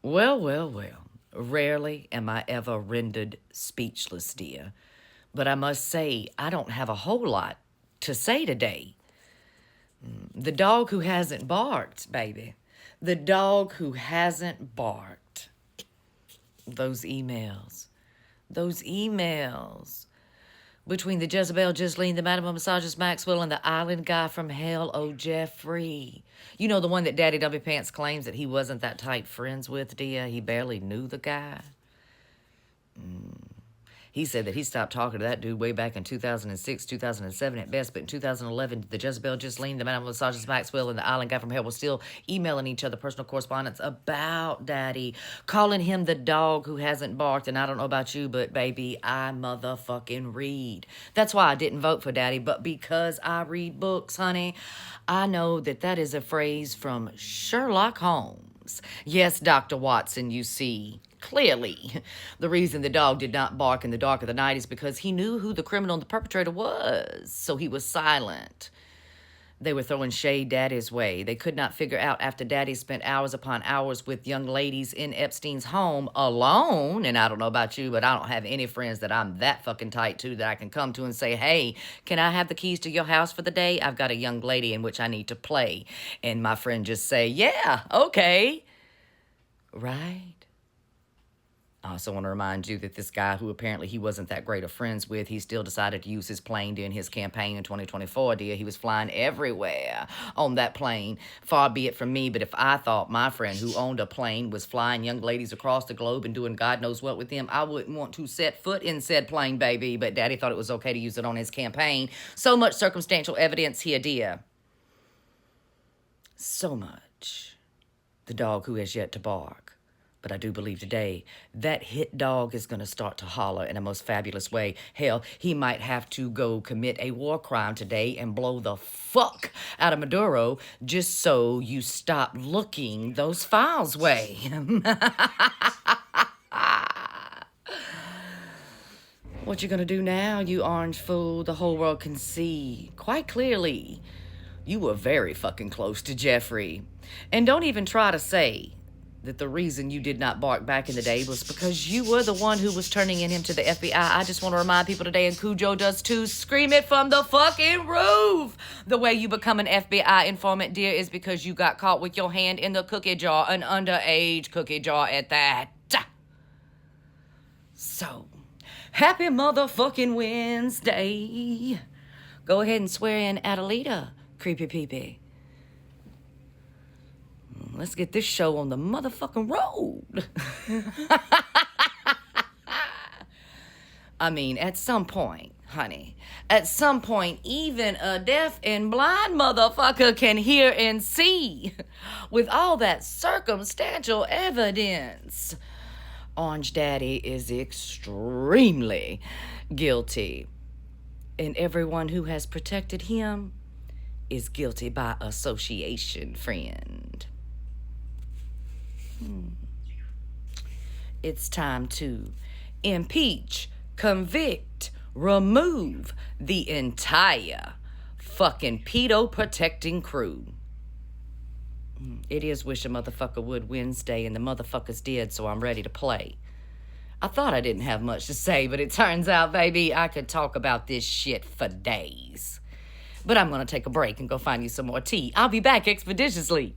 Well, well, well. Rarely am I ever rendered speechless, dear. But I must say, I don't have a whole lot to say today. The dog who hasn't barked, baby. The dog who hasn't barked. Those emails. Those emails. Between the Jezebel, Ghislaine, the Madam of Massages, Maxwell, and the island guy from hell, oh, Jeffrey. You know, the one that Daddy W Pants claims that he wasn't that tight friends with, dear. He barely knew the guy. He said that he stopped talking to that dude way back in 2006, 2007 at best, but in 2011, the Jezebel, Ghislaine, the Madam of Massages, Maxwell, and the island guy from hell were still emailing each other personal correspondence about Daddy, calling him the dog who hasn't barked. And I don't know about you, but baby, I motherfucking read. That's why I didn't vote for Daddy, but because I read books, honey, I know that that is a phrase from Sherlock Holmes. Yes, Dr. Watson, you see. Clearly, the reason the dog did not bark in the dark of the night is because he knew who the criminal and the perpetrator was, so he was silent. They were throwing shade Daddy's way. They could not figure out after Daddy spent hours upon hours with young ladies in Epstein's home alone, and I don't know about you, but I don't have any friends that I'm that fucking tight to that I can come to and say, hey, can I have the keys to your house for the day? I've got a young lady in which I need to play. And my friend just say, yeah, okay. Right? I also want to remind you that this guy who apparently he wasn't that great of friends with, he still decided to use his plane during his campaign in 2024, dear. He was flying everywhere on that plane. Far be it from me, but if I thought my friend who owned a plane was flying young ladies across the globe and doing God knows what with them, I wouldn't want to set foot in said plane, baby. But Daddy thought it was okay to use it on his campaign. So much circumstantial evidence here, dear. So much. The dog who has yet to bark. But I do believe today that hit dog is going to start to holler in a most fabulous way. Hell, he might have to go commit a war crime today and blow the fuck out of Maduro just so you stop looking those files way. What you gonna do now, you orange fool? The whole world can see quite clearly you were very fucking close to Jeffrey. And don't even try to say that the reason you did not bark back in the day was because you were the one who was turning in him to the FBI. I just want to remind people today, and Cujo does too, scream it from the fucking roof. The way you become an FBI informant, dear, is because you got caught with your hand in the cookie jar, an underage cookie jar at that. So, happy motherfucking Wednesday. Go ahead and swear in Adelita, creepy peepee. Let's get this show on the motherfucking road. I mean, at some point, honey, at some point, even a deaf and blind motherfucker can hear and see with all that circumstantial evidence. Orange Daddy is extremely guilty, and everyone who has protected him is guilty by association, friend. It's time to impeach, convict, remove the entire fucking pedo-protecting crew. It is Wish a Motherfucker Would Wednesday, and the motherfucker's dead, so I'm ready to play. I thought I didn't have much to say, but it turns out, baby, I could talk about this shit for days. But I'm gonna take a break and go find you some more tea. I'll be back expeditiously.